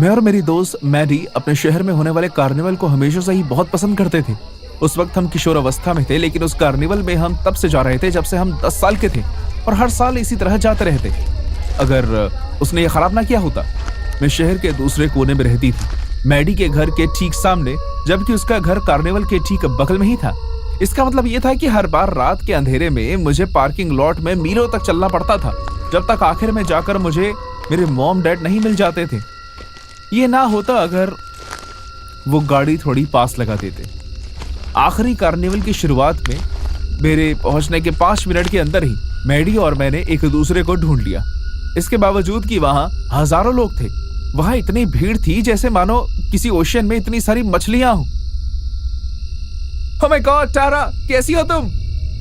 मैं और मेरी दोस्त मैडी अपने शहर में होने वाले कार्निवल को हमेशा से ही बहुत पसंद करते थे। उस वक्त हम किशोर अवस्था में थे, लेकिन उस कार्निवल में हम तब से जा रहे थे जब से हम 10 साल के थे और हर साल इसी तरह जाते रहते। अगर उसने ये खराब ना किया होता। मैं शहर के दूसरे कोने में रहती थी, मैडी के घर के ठीक सामने, जबकि उसका घर कार्निवल के ठीक बगल में ही था। इसका मतलब ये था कि हर बार रात के अंधेरे में मुझे पार्किंग लॉट में मीलों तक चलना पड़ता था, जब तक आखिर में जाकर मुझे मेरे मॉम डैड नहीं मिल जाते थे। ये ना होता अगर वो गाड़ी थोड़ी पास लगा देते। आखिरी कार्निवल की शुरुआत में मेरे पहुंचने के 5 मिनट के अंदर ही मैडी और मैंने एक दूसरे को ढूंढ लिया। इसके बावजूद कि वहां हजारों लोग थे, वहां इतनी भीड़ थी जैसे मानो किसी ओशियन में इतनी सारी मछलियां हो। ओह माय गॉड टारा, कैसी हो तुम?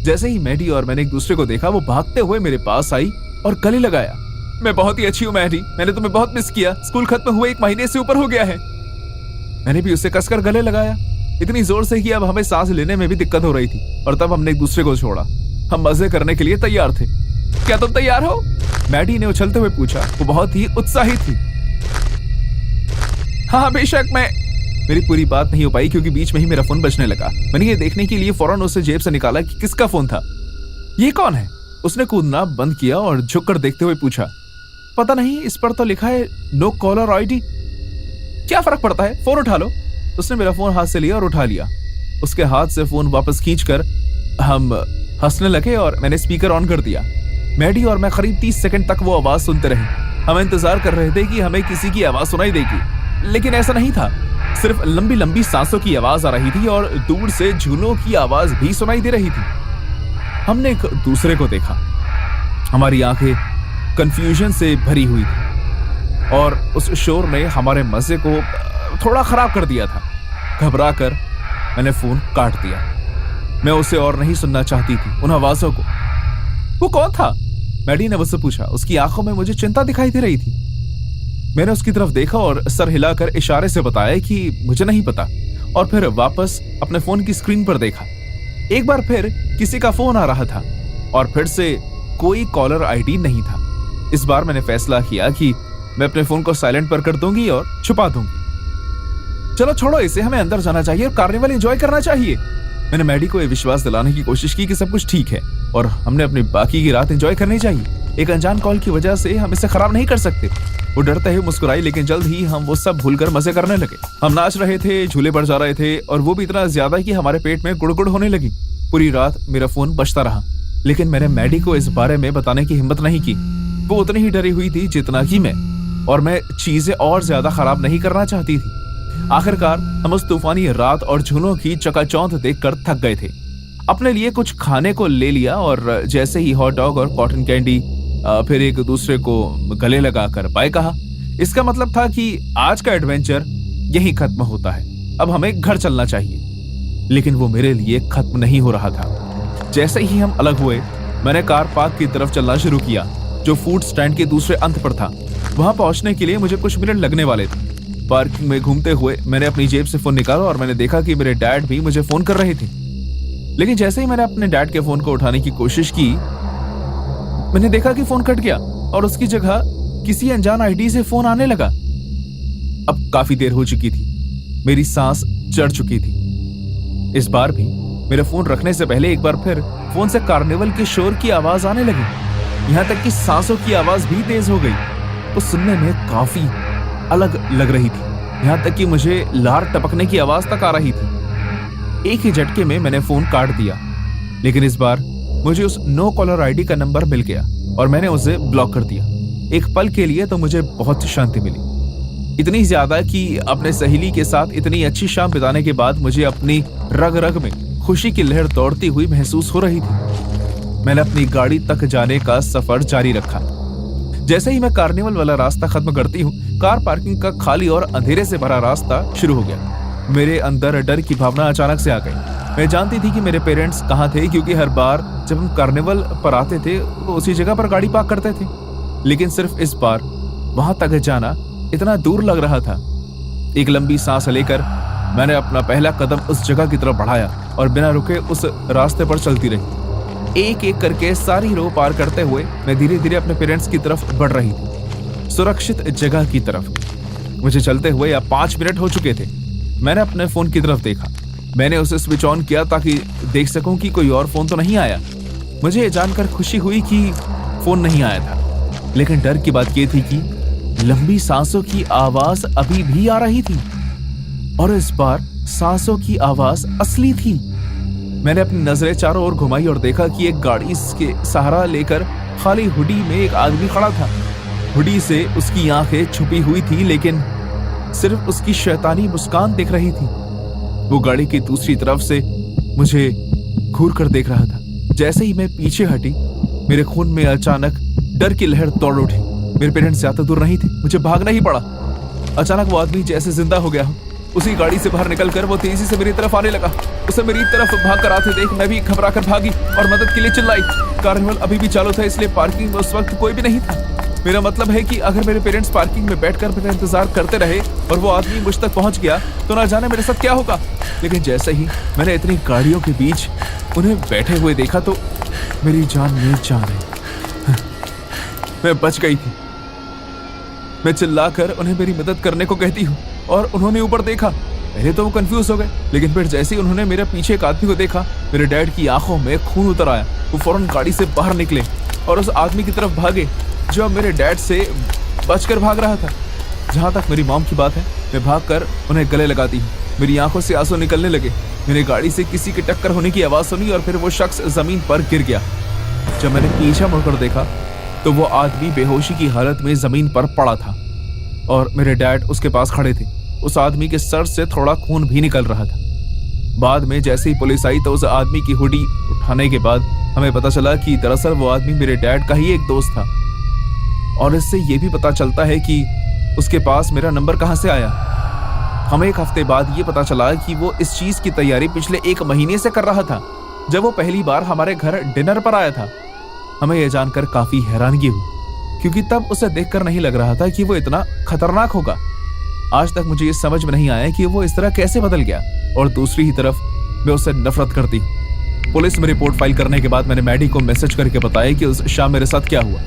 जैसे ही मैडी और मैंने एक दूसरे को देखा, वो भागते हुए मेरे पास आई और गले लगाया। मैं बहुत ही अच्छी हूँ मैडी, मैंने तुम्हें बहुत मिस किया। स्कूल खत्म हुए 1 महीने से ऊपर हो गया है। मैंने भी उससे कसकर गले लगाया, इतनी जोर से कि अब हमें सांस लेने में भी दिक्कत हो रही थी। और तब हमने एक दूसरे को छोड़ा। हम मजे करने के लिए तैयार थे। क्या तुम तैयार हो? मैडी ने उछलते हुए पूछा। वो बहुत ही उत्साहित थी। हाँ बेशक। मेरी पूरी बात नहीं हो पाई क्योंकि बीच में ही मेरा फोन बजने लगा। मैंने ये देखने के लिए फौरन उसे जेब से निकाला कि किसका फोन था। ये कौन है? उसने कूदना बंद किया और झुककर देखते हुए पूछा। पता नहीं, इस पर तो लिखा है नो कॉलर आईडी। क्या फर्क पड़ता है, फोन उठा लो। उसने मेरा फोन हाथ से लिया और उठा लिया। उसके हाथ से फोन वापस खींचकर हम हंसने लगे और मैंने स्पीकर ऑन कर दिया। मैडी और मैं करीब 30 सेकंड तक वो आवाज सुनते रहे। हम इंतजार कर रहे थे कि हमें किसी की आवाज सुनाई देगी, लेकिन ऐसा नहीं था। सिर्फ लंबी लंबी सांसों की आवाज आ रही थी और दूर से झूलों की आवाज भी सुनाई दे रही थी। हमने एक दूसरे को देखा। हमारी आंखें कंफ्यूजन से भरी हुई थी और उस शोर ने हमारे मजे को थोड़ा खराब कर दिया था। घबराकर मैंने फोन काट दिया। मैं उसे और नहीं सुनना चाहती थी उन आवाजों को। वो कौन था? मैडी ने मुझसे पूछा। उसकी आंखों में मुझे चिंता दिखाई दे रही थी। मैंने उसकी तरफ देखा और सर हिलाकर इशारे से बताया कि मुझे नहीं पता, और फिर वापस अपने फोन की स्क्रीन पर देखा। एक बार फिर किसी का फोन आ रहा था और फिर से कोई कॉलर आईडी नहीं था। इस बार मैंने फैसला किया कि मैं अपने फोन को साइलेंट पर कर दूंगी और छुपा दूंगी। चलो छोड़ो इसे, हमें अंदर जाना चाहिए और कार्निवल एंजॉय करना चाहिए। मैंने मैडी को यह विश्वास दिलाने की कोशिश की कि सब कुछ ठीक है और हमने अपनी बाकी की रात एंजॉय करनी चाहिए। एक अनजान कॉल की वजह से हम इसे खराब नहीं कर सकते। वो डरते हुए मुस्कुराई, लेकिन जल्द ही हम वो सब भूलकर मजे करने लगे। हम नाच रहे थे, झूले पर जा रहे थे और वो भी इतना ज्यादा कि हमारे पेट में गुड़गुड़ होने लगी। पूरी रात मेरा फोन बजता रहा, लेकिन मैंने मैडी को इस बारे में बताने की हिम्मत नहीं की। वो उतनी ही डरी हुई थी जितना कि मैं, और मैं चीजें और ज्यादा खराब नहीं करना चाहती थी। आखिरकार हम उस तूफानी रात और झूलों की चकाचौंध देखकर थक गए थे। अपने लिए कुछ खाने को ले लिया और जैसे ही हॉट डॉग और कॉटन कैंडी, फिर एक दूसरे को गले लगाकर बाय कहा। इसका मतलब था कि आज का एडवेंचर यहीं खत्म होता है, अब हमें घर चलना चाहिए। लेकिन वो मेरे लिए खत्म नहीं हो रहा था। जैसे ही हम अलग हुए, मैंने कार पार्क की तरफ चलना शुरू किया, जो फूड स्टैंड के दूसरे अंत पर था। वहां पहुंचने के लिए मुझे कुछ मिनट लगने वाले थे। पार्किंग में घूमते हुए मैंने अपनी जेब से फोन निकाला और मैंने देखा कि मेरे डैड भी मुझे फोन कर रहे थे। लेकिन जैसे ही मैंने अपने डैड के फोन को उठाने की कोशिश की, मैंने देखा कि फोन कट गया और उसकी जगह किसी अनजान आईडी से फोन आने लगा। अब काफी देर हो चुकी थी, मेरी सांस चढ़ चुकी थी। इस बार भी मेरा फोन रखने से पहले एक बार फिर फोन से कार्निवल के शोर की आवाज आने लगी। यहां तक कि सांसों की आवाज भी तेज हो गई। वो सुनने में काफी अलग लग रही थी, यहां तक कि मुझे लार टपकने की आवाज तक आ रही थी। एक ही झटके में मैंने फोन काट दिया, लेकिन इस बार मुझे उस नो कॉलर आईडी का नंबर मिल गया और मैंने उसे ब्लॉक कर दिया। एक पल के लिए तो मुझे बहुत शांति मिली, इतनी ज्यादा कि अपने सहेली के साथ इतनी अच्छी शाम बिताने के बाद मुझे अपनी रग रग में खुशी की लहर दौड़ती हुई महसूस हो रही थी। मैंने अपनी गाड़ी तक जाने का सफर जारी रखा। जैसे ही मैं कार्निवल वाला रास्ता खत्म करती हूँ, कार पार्किंग का खाली और अंधेरे से भरा रास्ता शुरू हो गया। मेरे अंदर डर की भावना अचानक से आ गई। मैं जानती थी कि मेरे पेरेंट्स कहाँ थे, क्योंकि हर बार जब हम कार्निवल पर आते थे तो उसी जगह पर गाड़ी पार्क करते थे। लेकिन सिर्फ इस बार वहां तक जाना इतना दूर लग रहा था। एक लंबी सांस लेकर मैंने अपना पहला कदम उस जगह की तरफ बढ़ाया और बिना रुके उस रास्ते पर चलती रही। एक एक करके सारी रो पार करते हुए मैं धीरे धीरे अपने पेरेंट्स की तरफ बढ़ रही थी, सुरक्षित जगह की तरफ। मुझे चलते हुए अब 5 मिनट हो चुके थे। मैंने अपने फोन की तरफ देखा। मैंने उसे स्विच ऑन किया ताकि देख सकूं कि कोई और फोन तो नहीं आया। मुझे ये जानकर खुशी हुई कि फोन नहीं आया था, लेकिन डर की बात यह थी कि लंबी सांसों की आवाज अभी भी आ रही थी, और इस बार सांसों की आवाज असली थी। मैंने अपनी नजरें चारों ओर घुमाई और देखा कि एक गाड़ी के सहारा लेकर खाली हुडी में एक आदमी खड़ा था। हुडी से उसकी आंखें छुपी हुई थी, लेकिन सिर्फ उसकी शैतानी मुस्कान दिख रही थी। वो गाड़ी की दूसरी तरफ से मुझे घूर कर देख रहा था। जैसे ही मैं पीछे हटी, मेरे खून में अचानक डर की लहर दौड़ उठी। मेरे पेरेंट्स ज्यादा दूर नहीं थे, मुझे भागना ही पड़ा। अचानक वो आदमी जैसे जिंदा हो गया। उसी गाड़ी से बाहर निकलकर वो तेजी से मेरी तरफ आने लगा। उसे मेरी तरफ भाग कर आते देख मैं भी घबरा कर भागी और मदद के लिए चिल्लाई। कार्निवल अभी भी चालू था, इसलिए पार्किंग में उस वक्त कोई भी नहीं था। मेरा मतलब है कि अगर मेरे पेरेंट्स पार्किंग में बैठकर मेरा इंतजार करते रहे और वो आदमी मुझ तक पहुंच गया तो ना जाने मेरे साथ क्या होगा। लेकिन जैसे ही मैंने इतनी गाड़ियों के बीच उन्हें बैठे हुए देखा तो मेरी जान में जान आई। मैं बच गई थी। मैं चिल्लाकर उन्हें मेरी मदद करने को कहती हूँ और उन्होंने ऊपर देखा। पहले तो वो कंफ्यूज हो गए, लेकिन फिर जैसे ही उन्होंने मेरे पीछे एक आदमी को देखा, मेरे डैड की आंखों में खून उतर आया। वो फौरन गाड़ी से बाहर निकले और उस आदमी की तरफ भागे जो अब मेरे डैड से बचकर भाग रहा था। जहां तक मेरी मॉम की बात है, मैं भागकर उन्हें गले लगाती हूँ। मेरी आंखों से आंसू निकलने लगे। मेरी गाड़ी से किसी की टक्कर होने की आवाज सुनी और फिर वो शख्स जमीन पर गिर गया। जब मैंने पीछे मुड़कर देखा तो वो आदमी बेहोशी की हालत में जमीन पर पड़ा था और मेरे डैड उसके पास खड़े थे। उस आदमी के सर से थोड़ा खून भी निकल रहा था। बाद में जैसे ही पुलिस आई तो उस आदमी की हुडी उठाने के बाद हमें पता चला कि दरअसल वो आदमी मेरे डैड का ही एक दोस्त था। और इससे ये भी पता चलता है कि उसके पास मेरा नंबर कहां से आया। हमें एक हफ्ते बाद ये पता चला कि वो इस चीज की तैयारी पिछले 1 महीने से कर रहा था, जब वो पहली बार हमारे घर डिनर पर आया था। हमें यह जानकर काफी हैरानगी हुई, क्योंकि तब उसे देखकर नहीं लग रहा था कि वो इतना खतरनाक होगा। आज तक मुझे ये समझ में नहीं आया कि वो इस तरह कैसे बदल गया। और दूसरी ही तरफ मैं उससे नफरत करती हूँ। पुलिस में रिपोर्ट फाइल करने के बाद मैंने मैडी को मैसेज करके बताया कि उस शाम मेरे साथ क्या हुआ।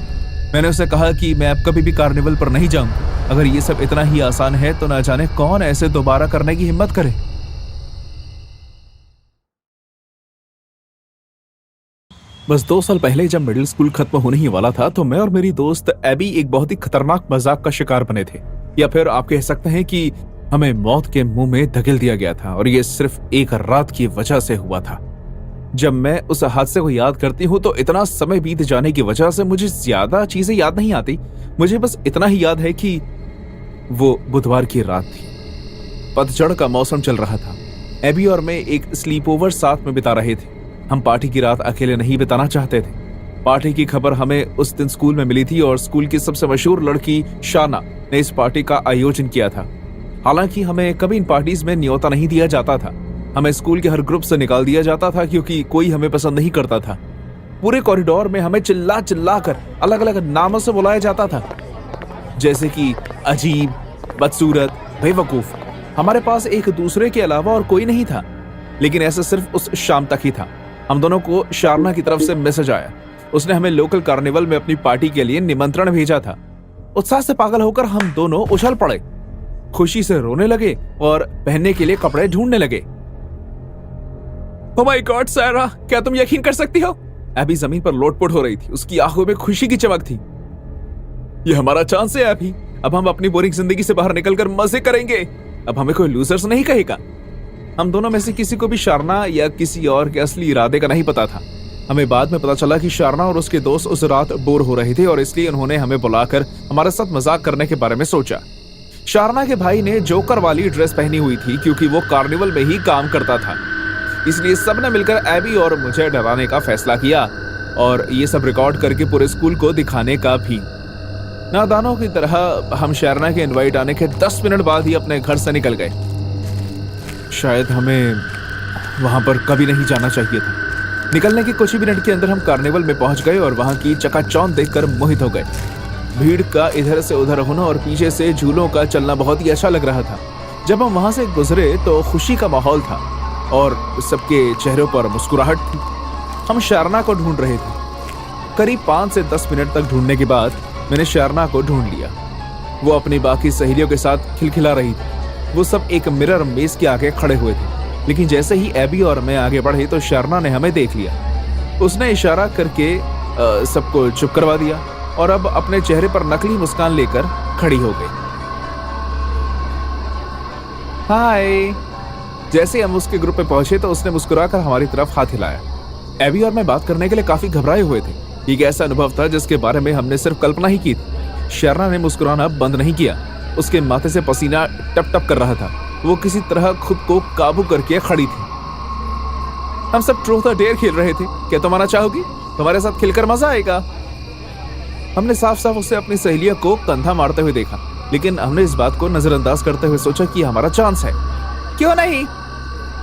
मैंने उसे कहा कि मैं अब कभी भी कार्निवल पर नहीं जाऊंगा। अगर ये सब इतना ही आसान है तो ना जाने कौन ऐसे दोबारा करने की हिम्मत करे। बस 2 साल पहले जब मिडिल स्कूल खत्म होने ही वाला था तो मैं और मेरी दोस्त एबी एक बहुत ही खतरनाक मजाक का शिकार बने थे, या फिर आप कह सकते हैं कि हमें मौत के मुंह में धकेल दिया गया था। और ये सिर्फ एक रात की वजह से हुआ था। जब मैं उस हादसे को याद करती हूँ तो इतना समय बीत जाने की वजह से मुझे ज्यादा चीजें याद नहीं आती। मुझे बस इतना ही याद है कि वो बुधवार की रात थी। पतझड़ का मौसम चल रहा था। एबी और मैं एक स्लीप ओवर साथ में बिता रहे थे। हम पार्टी की रात अकेले नहीं बिताना चाहते थे। पार्टी की खबर हमें उस दिन स्कूल में मिली थी और स्कूल की सबसे मशहूर लड़की शाना ने इस पार्टी का आयोजन किया था। हालांकि हमें कभी इन पार्टीज में न्योता नहीं दिया जाता था। हमें स्कूल के हर ग्रुप से निकाल दिया जाता था क्योंकि कोई हमें पसंद नहीं करता था। पूरे कॉरिडोर में हमें चिल्ला चिल्ला कर अलग अलग नामों से बुलाया जाता था, जैसे कि अजीब, बदसूरत, बेवकूफ। हमारे पास एक दूसरे के अलावा और कोई नहीं था, लेकिन ऐसा सिर्फ उस शाम तक ही था। हम दोनों को शारना की तरफ से मैसेज आया। उसने हमें लोकल कार्निवल में अपनी पार्टी के लिए निमंत्रण भेजा था। उत्साह से पागल होकर हम दोनों उछल पड़े, खुशी से रोने लगे और पहनने के लिए कपड़े ढूंढने लगे। ओह माय गॉड सारा, क्या तुम यकीन कर सकती हो? एबी जमीन पर लोटपोट हो रही थी। उसकी आंखों में खुशी की चमक थी। ये हमारा चांस है एबी। अब हम अपनी बोरिंग जिंदगी से बाहर निकलकर मजे करेंगे। अब हमें कोई लूजर्स नहीं कहेगा। हम दोनों में से किसी को भी शारना या किसी और के असली इरादे का नहीं पता था। हमें बाद में पता चला कि शारना और उसके दोस्त उस रात बोर हो रहे थे और इसलिए उन्होंने हमें बुलाकर हमारे साथ मजाक करने के बारे में सोचा। शारना के भाई ने जोकर वाली ड्रेस पहनी हुई थी क्योंकि वो कार्निवल में ही काम करता था। इसलिए सबने मिलकर एबी और मुझे डराने का फैसला किया और ये सब रिकॉर्ड करके पूरे स्कूल को दिखाने का भी। नादानों की तरह हम शारना के इनवाइट आने के 10 मिनट बाद ही अपने घर से निकल गए। शायद हमें वहां पर कभी नहीं जाना चाहिए था। निकलने के कुछ ही मिनट के अंदर हम कार्निवल में पहुंच गए और वहां की चकाचौंध देखकर मोहित हो गए। भीड़ का इधर से उधर होना और पीछे से झूलों का चलना बहुत ही अच्छा लग रहा था। जब हम वहां से गुजरे तो खुशी का माहौल था और सबके चेहरों पर मुस्कुराहट थी। हम शारना को ढूंढ रहे थे। करीब 5 से 10 मिनट तक ढूंढने के बाद मैंने शारना को ढूंढ लिया। वो अपनी बाकी सहेलियों के साथ खिलखिला रही थी। वो सब एक मिरर मेज के आगे खड़े हुए थे, लेकिन जैसे ही एबी और मैं आगे बढ़े तो शारना ने हमें देख लिया। उसने इशारा करके सबको चुप करवा दिया और अब अपने चेहरे पर नकली मुस्कान लेकर खड़ी हो गई। हाय। जैसे हम उसके ग्रुप पे पहुंचे तो उसने मुस्कुराकर हमारी तरफ हाथ हिलाया। एबी और मैं बात करने के लिए काफी घबराए हुए थे। ये एक ऐसा अनुभव था जिसके बारे में हमने सिर्फ कल्पना ही की थी। शारना ने मुस्कुराना बंद नहीं किया। उसके माथे से पसीना टप टप कर रहा था। वो किसी तरह खुद को काबू करके खड़ी थी। हम सब ट्रूथ और डेयर खेल रहे थे। क्या तुम आना चाहोगी? तुम्हारे साथ खेलकर मजा आएगा। हमने साफ साफ उसे अपनी सहेलियों को कंधा मारते हुए देखा, लेकिन हमने इस बात को नजरअंदाज करते हुए सोचा कि हमारा चांस है। क्यों नहीं?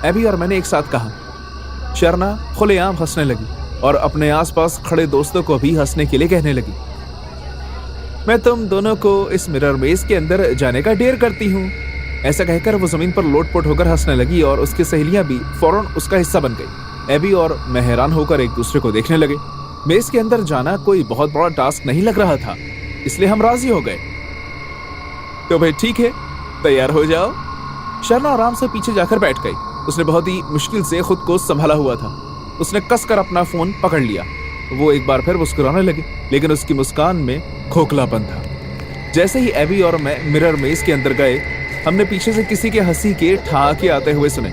एबी और मैंने एक साथ कहा। शारना खुलेआम हंसने लगी और अपने आसपास खड़े दोस्तों को भी हंसने के लिए कहने लगी। मैं तुम दोनों को इस मिरर मेज के अंदर जाने का डेयर करती हूँ। ऐसा कहकर वो जमीन पर लोटपोट होकर हंसने लगी और उसकी सहेलियां भी फौरन उसका हिस्सा बन गई। एबी और मैं हैरान होकर एक दूसरे को देखने लगे। मेज के अंदर जाना कोई बहुत बड़ा टास्क नहीं लग रहा था, इसलिए हम राजी हो गए। तो भाई ठीक है, तैयार हो जाओ। शारना आराम से पीछे जाकर बैठ गई। उसने बहुत ही मुश्किल से खुद को संभाला हुआ था। उसने कसकर अपना फोन पकड़ लिया। वो एक बार फिर मुस्कुराने लगी, लेकिन उसकी मुस्कान में खोखलापन था। जैसे ही एबी और मैं मिरर मेज के अंदर गए, हमने पीछे से किसी के हंसी के ठहाके आते हुए सुने।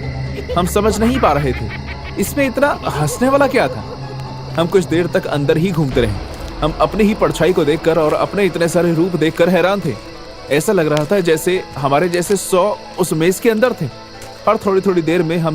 हम समझ नहीं पा रहे थे इसमें इतना हंसने वाला क्या था। हम कुछ देर तक अंदर ही घूमते रहे। हम अपनी ही परछाई को देखकर और अपने इतने सारे रूप देखकर हैरान थे। ऐसा लग रहा था जैसे हमारे जैसे 100 उस मेज के अंदर थे। हर थोड़ी थोड़ी देर में हम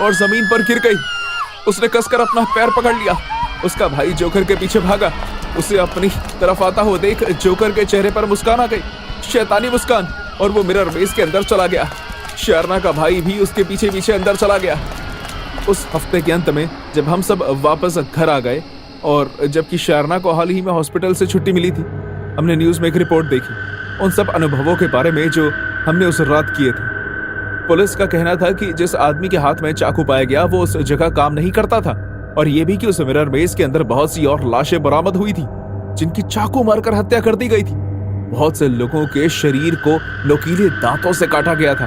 और जमीन पर गिर गई। उसने कसकर अपना पैर पकड़ लिया। उसका भाई जोकर के पीछे भागा। उसे अपनी तरफ आता हुआ देख जोकर के चेहरे पर मुस्कान आ गई, शैतानी मुस्कान, और वो मिरर मेज के अंदर चला गया। शारना का भाई भी उसके पीछे पीछे अंदर चला गया। उस हफ्ते के अंत में जब हम सब वापस घर आ गए और जबकि शारना को हाल ही में हॉस्पिटल से छुट्टी मिली थी, हमने न्यूज में एक रिपोर्ट देखी उन सब अनुभवों के बारे में जो हमने उस रात किए थे। पुलिस का कहना था कि जिस आदमी के हाथ में चाकू पाया गया वो उस जगह काम नहीं करता था, और ये भी कि उस मिरर मेज के अंदर बहुत सी और लाशें बरामद हुई थी जिनकी चाकू मारकर हत्या कर दी गई थी। बहुत से लोगों के शरीर को नुकीले दांतों से काटा गया था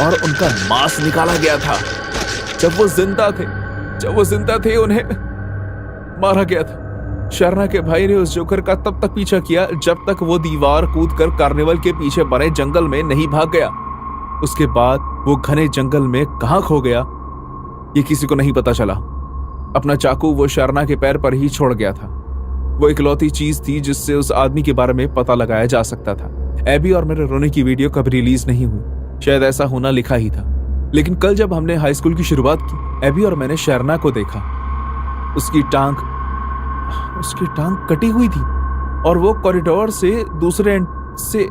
और उनका मांस निकाला गया था। जब वो जिंदा थे उन्हें मारा गया था। शर्ना के भाई ने उस जोकर का तब तक पीछा किया जब तक वो दीवार कूदकर कार्निवल के पीछे बने जंगल में नहीं भाग गया। उसके बाद वो घने जंगल में कहां खो गया ये किसी को नहीं पता चला। अपना चाकू वो शर्ना के पैर पर ही छोड़ गया था। वो इकलौती चीज थी जिससे उस आदमी के बारे में पता लगाया जा सकता था। एबी और मेरे रोने की वीडियो कभी रिलीज नहीं हुई, शायद ऐसा होना लिखा ही था। लेकिन कल जब हमने हाई स्कूल की शुरुआत की, एबी और मैंने शर्ना को देखा। उसकी टांग कटी हुई थी और वो कॉरिडोर से दूसरे एंड से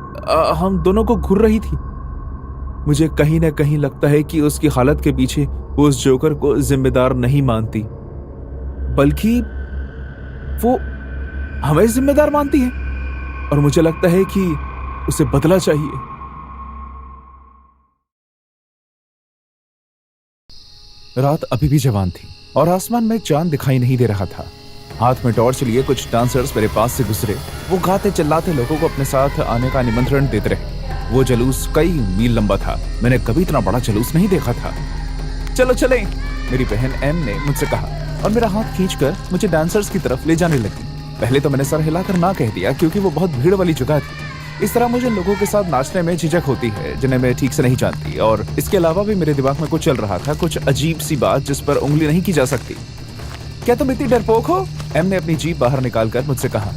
हम दोनों को घूर रही थी। मुझे कहीं ना कहीं लगता है कि उसकी हालत के पीछे वो उस जोकर को जिम्मेदार नहीं मानती, बल्कि वो हमें जिम्मेदार मानती है और मुझे लगता है कि उसे बदला चाहिए। रात अभी भी जवान थी और आसमान में चांद दिखाई नहीं दे रहा था। हाथ में टॉर्च लिए कुछ डांसर्स मेरे पास से गुजरे। वो गाते चिल्लाते लोगों को अपने साथ आने का निमंत्रण देते रहे। वो जुलूस कई मील लंबा था। मैंने कभी इतना बड़ा जुलूस नहीं देखा था। चलो चलें, मेरी बहन एम ने मुझसे कहा और मेरा हाथ खींचकर मुझे डांसर्स की तरफ ले जाने लगी। पहले तो मैंने सर हिलाकर ना कह दिया क्योंकि वो बहुत भीड़ वाली जगह थी। इस तरह मुझे लोगों के साथ नाचने में झिझक होती है जिन्हें मैं ठीक से नहीं जानती, और इसके अलावा भी मेरे दिमाग में कुछ चल रहा था, कुछ अजीब सी बात जिस पर उंगली नहीं की जा सकती। क्या तुम इतनी डरपोक हो? एम ने अपनी जीभ बाहर निकालकर मुझसे कहा।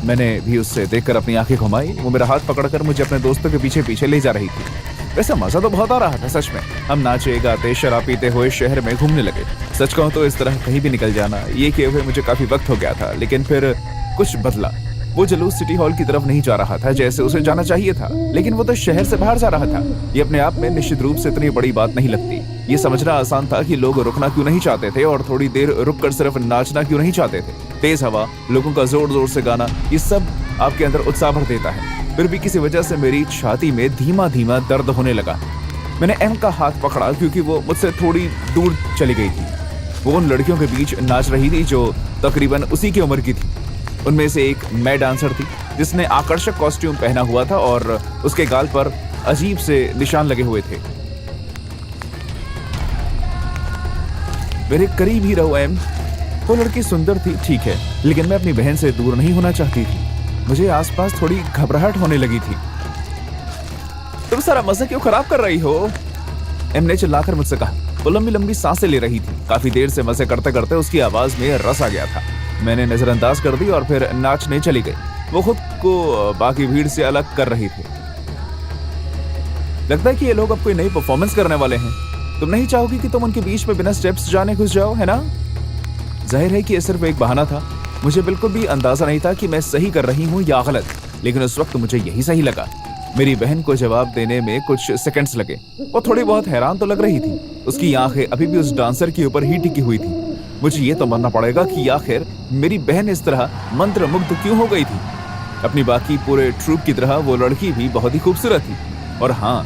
मैंने भी उससे देखकर अपनी आंखें घुमाई। वो मेरा हाथ पकड़कर मुझे अपने दोस्तों के पीछे पीछे ले जा रही थी। वैसे मजा तो बहुत आ रहा था सच में। हम नाचे गाते शराब पीते हुए शहर में घूमने लगे। सच कहूं तो इस तरह कहीं भी निकल जाना, ये किए हुए मुझे काफी वक्त हो गया था। लेकिन फिर कुछ बदला। वो जुलूस सिटी हॉल की तरफ नहीं जा रहा था जैसे उसे जाना चाहिए था, लेकिन वो तो शहर से बाहर जा रहा था। ये अपने आप में निश्चित रूप से इतनी बड़ी बात नहीं लगती। ये समझना आसान था कि लोग रुकना क्यों नहीं चाहते थे और थोड़ी देर रुककर सिर्फ नाचना क्यों नहीं चाहते थे। तेज हवा, लोगों का जोर जोर से गाना, ये सब आपके अंदर उत्साह भर देता है। फिर भी किसी वजह से मेरी छाती में धीमा धीमा दर्द होने लगा। मैंने एम का हाथ पकड़ा क्योंकि वो मुझसे थोड़ी दूर चली गई थी। वो उन लड़कियों के बीच नाच रही थी जो तकरीबन उसी की उम्र की थी। उनमें से एक मैं डांसर थी जिसने आकर्षक कॉस्ट्यूम पहना हुआ था और उसके गाल पर अजीब से निशान लगे हुए थे। मेरे करीब ही रहो एम। वो लड़की सुंदर थी, ठीक है, लेकिन मैं अपनी बहन से दूर नहीं होना चाहती थी। मुझे आसपास थोड़ी घबराहट होने लगी थी। तुम सारा मजा क्यों खराब कर रही हो? एम ने चिल्लाकर मुझसे कहा। वो लंबी लंबी सांसें ले रही थी। काफी देर से मजे करते करते उसकी आवाज में रस आ गया था। मैंने नजरअंदाज कर दी और फिर नाचने चली गई। वो खुद को बाकी भीड़ से अलग कर रही थी। लगता है कि ये लोग अब कोई नई परफॉर्मेंस करने वाले हैं। तुम नहीं चाहोगी कि तुम उनके बीच में बिना स्टेप्स जाने घुस जाओ, है ना? जाहिर है कि ये सिर्फ एक बहाना था। मुझे बिल्कुल भी अंदाजा नहीं था कि मैं सही कर रही हूँ या गलत, लेकिन उस वक्त मुझे यही सही लगा। मेरी बहन को जवाब देने में कुछ सेकंड्स लगे। वो थोड़ी बहुत हैरान तो लग रही थी। उसकी आंखें अभी भी उस डांसर के ऊपर ही टिकी हुई थी। मुझे ये तो मानना पड़ेगा कि आखिर मेरी बहन इस तरह मंत्रमुग्ध क्यों हो गई थी। अपनी बाकी पूरे ट्रूप की तरह वो लड़की भी बहुत ही खूबसूरत थी। और हाँ,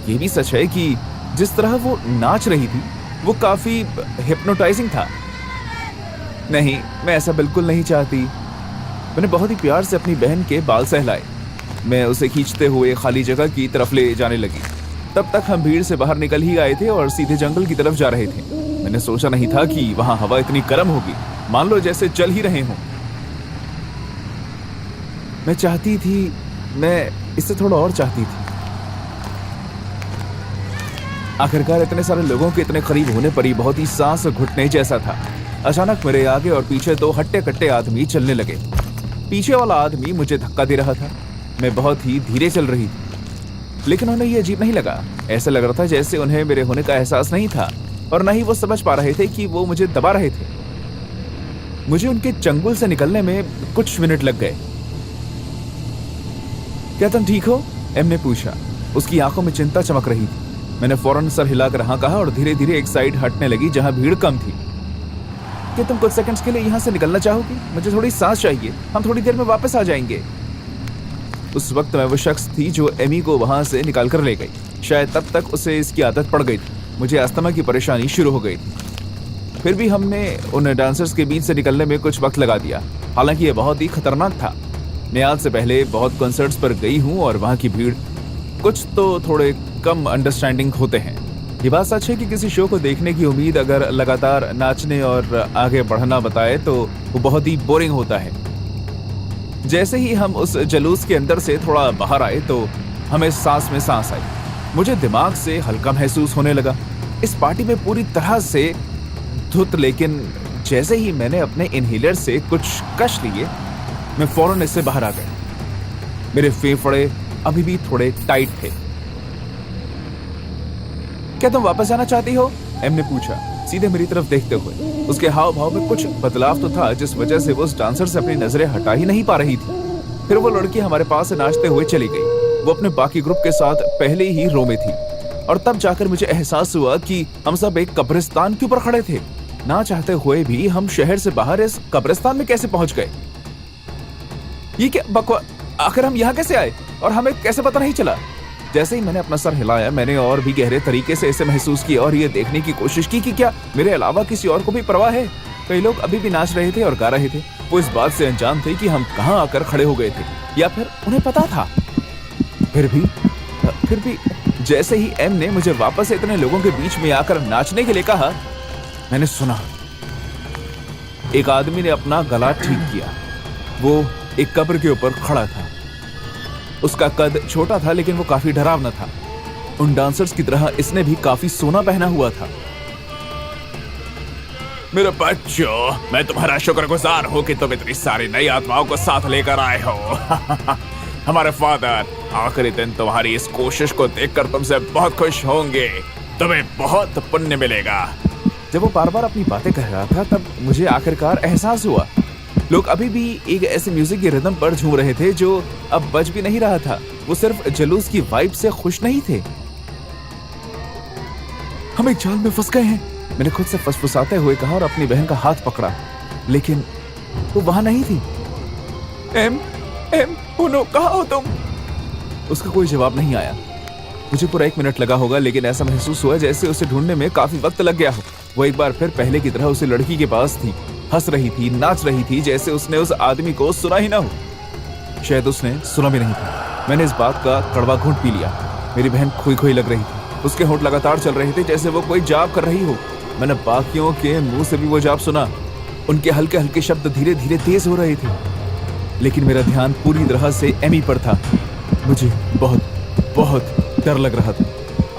ये भी सच है कि जिस तरह वो नाच रही थी वो काफी हिप्नोटाइजिंग था। नहीं, मैं ऐसा बिल्कुल नहीं चाहती। मैंने बहुत ही प्यार से अपनी बहन के बाल सहलाए। मैं उसे खींचते हुए खाली जगह की तरफ ले जाने लगी। तब तक हम भीड़ से बाहर निकल ही आए थे और सीधे जंगल की तरफ जा रहे थे। मैंने सोचा नहीं था कि वहां हवा इतनी गर्म होगी, मान लो जैसे चल ही रहे हों। मैं चाहती थी, मैं इससे थोड़ा और चाहती थी। आखिरकार इतने सारे लोगों के इतने करीब होने पर ही बहुत ही सांस घुटने जैसा था। अचानक मेरे आगे और पीछे दो हट्टे कट्टे आदमी चलने लगे। पीछे वाला आदमी मुझे धक्का दे रहा था। मैं बहुत ही धीरे चल रही थी, लेकिन उन्हें यह अजीब नहीं लगा। ऐसा लग रहा था जैसे उन्हें मेरे होने का एहसास नहीं था और न ही वो समझ पा रहे थे कि वो मुझे दबा रहे थे। मुझे उनके चंगुल से निकलने में कुछ मिनट लग गए। क्या तुम ठीक हो? एम ने पूछा। उसकी आंखों में चिंता चमक रही थी। मैंने फौरन सर हिलाकर हाँ कहा और धीरे धीरे एक साइड हटने लगी जहां भीड़ कम थी। क्या तुम कुछ सेकंड्स के लिए यहां से निकलना चाहोगी? मुझे थोड़ी सांस चाहिए, हम थोड़ी देर में वापस आ जाएंगे। उस वक्त मैं वो शख्स थी जो एमी को वहां से निकाल कर ले गई। शायद तब तक उसे इसकी आदत पड़ गई थी। मुझे अस्थमा की परेशानी शुरू हो गई थी। फिर भी हमने उन डांसर्स के बीच से निकलने में कुछ वक्त लगा दिया। हालांकि यह बहुत ही खतरनाक था। मैं आज से पहले बहुत कॉन्सर्ट्स पर गई हूँ और वहां की भीड़ कुछ तो थोड़े कम अंडरस्टैंडिंग होते हैं। ये बात सच है कि किसी शो को देखने की उम्मीद अगर लगातार नाचने और आगे बढ़ना बताए तो वो बहुत ही बोरिंग होता है। जैसे ही हम उस जुलूस के अंदर से थोड़ा बाहर आए तो हमें सांस में सांस आई। मुझे दिमाग से हल्का महसूस होने लगा। इस पार्टी में पूरी तरह से धुत, लेकिन जैसे ही मैंने अपने इनहेलर से कुछ कश लिए, मैं फौरन इससे बाहर आ गया। मेरे फेफड़े अभी भी थोड़े टाइट थे। क्या तुम वापस जाना चाहती हो? एम ने पूछा, सीधे मेरी तरफ देखते हुए। उसके हाव भाव में कुछ बदलाव तो था, जिस वजह से वो उस डांसर से अपनी नजरें हटा ही नहीं पा रही थी। फिर वो लड़की हमारे पास से नाचते हुए चली गई। वो अपने बाकी ग्रुप के साथ पहले ही रो में थी और तब जाकर मुझे एहसास हुआ कि हम सब एक कब्रिस्तान के ऊपर खड़े थे। ना चाहते हुए भी हम शहर से बाहर इस कब्रिस्तान में कैसे पहुंच गए? ये क्या बकवास! आखिर हम यहाँ कैसे आए और हमें कैसे पता नहीं चला? जैसे ही मैंने अपना सर हिलाया, मैंने और भी गहरे तरीके से इसे महसूस किया और ये देखने की कोशिश की कि क्या मेरे अलावा किसी और को भी परवाह है। कई लोग अभी भी नाच रहे थे और गा रहे थे। वो इस बात से अनजान थे कि हम कहाँ आकर खड़े हो गए थे, या फिर उन्हें पता था। फिर भी जैसे ही एम ने मुझे वापस इतने लोगों के बीच में आकर नाचने के लिए कहा, मैंने सुना एक आदमी ने अपना गला ठीक किया। वो एक कब्र के ऊपर खड़ा था। उसका कद छोटा था, लेकिन वो काफी डरावना था। उन डांसर्स की तरह इसने भी काफी सोना पहना हुआ था। मेरे बच्चों, मैं तुम्हारा शुक्रगुजार हूं कि तुम इतनी सारी नई आत्माओं को साथ लेकर आए हो। हमारे फादर आखिरी दिन तुम्हारी इस कोशिश को देखकर तुमसे बहुत खुश होंगे। तुम्हें बहुत पुण्य मिलेगा। जब वो बार बार अपनी बातें कह रहा था, तब मुझे आखिरकार एहसास हुआ लोग अभी भी एक ऐसे म्यूजिक के रिदम पर झूम रहे थे जो अब बज भी नहीं रहा था। वो सिर्फ जुलूस की वाइब से खुश नहीं थे। हम एक जाल में फंस गए हैं, मैंने खुद से फुसफुसाते हुए कहा और अपनी बहन का हाथ पकड़ा, लेकिन वो वहां नहीं थी। एम पुनो, कहाँ हो तुम? उसका कोई जवाब नहीं आया। मुझे पूरा 1 मिनट लगा होगा, लेकिन ऐसा महसूस हुआ जैसे उसे ढूंढने में काफी वक्त लग गया हो। वो एक बार फिर पहले की तरह उसी लड़की के पास थी, हंस रही थी, नाच रही थी, जैसे उसने उस आदमी को सुना ही ना हो। शायद उसने सुना भी नहीं था। मैंने इस बात का कड़वा घूंट पी लिया। मेरी बहन खोई खोई लग रही थी। उसके होंठ लगातार चल रहे थे, जैसे वो कोई जाप कर रही हो। मैंने बाकियों के मुंह से भी वो जाप सुना। उनके हल्के हल्के शब्द धीरे धीरे तेज हो रहे थे, लेकिन मेरा ध्यान पूरी तरह से एमी पर था। मुझे बहुत बहुत डर लग रहा था।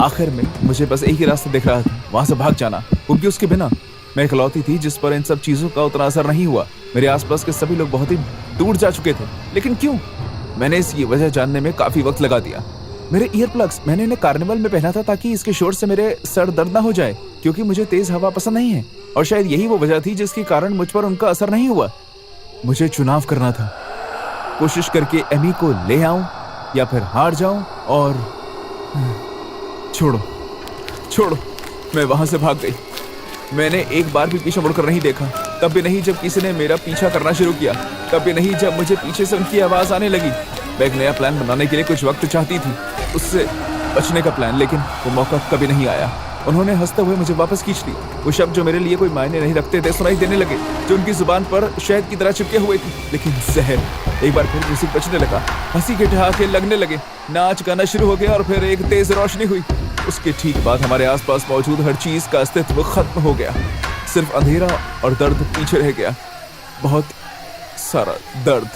आखिर में मुझे बस एक ही रास्ता दिख रहा था, वहां से भाग जाना, क्योंकि उसके बिना मैं इकलौती थी जिस पर इन सब चीजों का उतना असर नहीं हुआ। मेरे आसपास के सभी लोग बहुत ही दूर जा चुके थे, लेकिन क्यों? मैंने इसकी वजह जानने में काफी वक्त लगा दिया। मेरे ईयर प्लग्स मैंने इन्हें कार्निवल में पहना था ताकि इसके शोर से मेरे सर दर्द ना हो जाए, क्योंकि मुझे तेज हवा पसंद नहीं है। और शायद यही वो वजह थी जिसके कारण मुझ पर उनका असर नहीं हुआ। मुझे चुनाव करना था, कोशिश करके एमी को ले आऊं या फिर हार जाऊं और छोड़ो। मैं वहां से भाग गई। मैंने एक बार भी पीछे मुड़कर नहीं देखा, तब भी नहीं जब किसी ने मेरा पीछा करना शुरू किया, तब भी नहीं जब मुझे पीछे से उनकी आवाज आने लगी। मैं एक नया प्लान बनाने के लिए कुछ वक्त चाहती थी, उससे बचने का प्लान, लेकिन वो मौका कभी नहीं आया। उन्होंने हंसते हुए मुझे वापस खींच ली। वो शब्द जो मेरे लिए कोई मायने नहीं रखते थे सुनाई देने लगे, जो उनकी जुबान पर शहद की तरह चिपके हुए थे। लेकिन जहर। एक बार फिर म्यूजिक बजने लगा, हंसी के ठहाके लगने लगे, नाच गाना शुरू हो गया और फिर एक तेज रोशनी हुई। उसके ठीक बाद हमारे आसपास मौजूद हर चीज का अस्तित्व खत्म हो गया। सिर्फ अंधेरा और दर्द पीछे रह गया, बहुत सारा दर्द।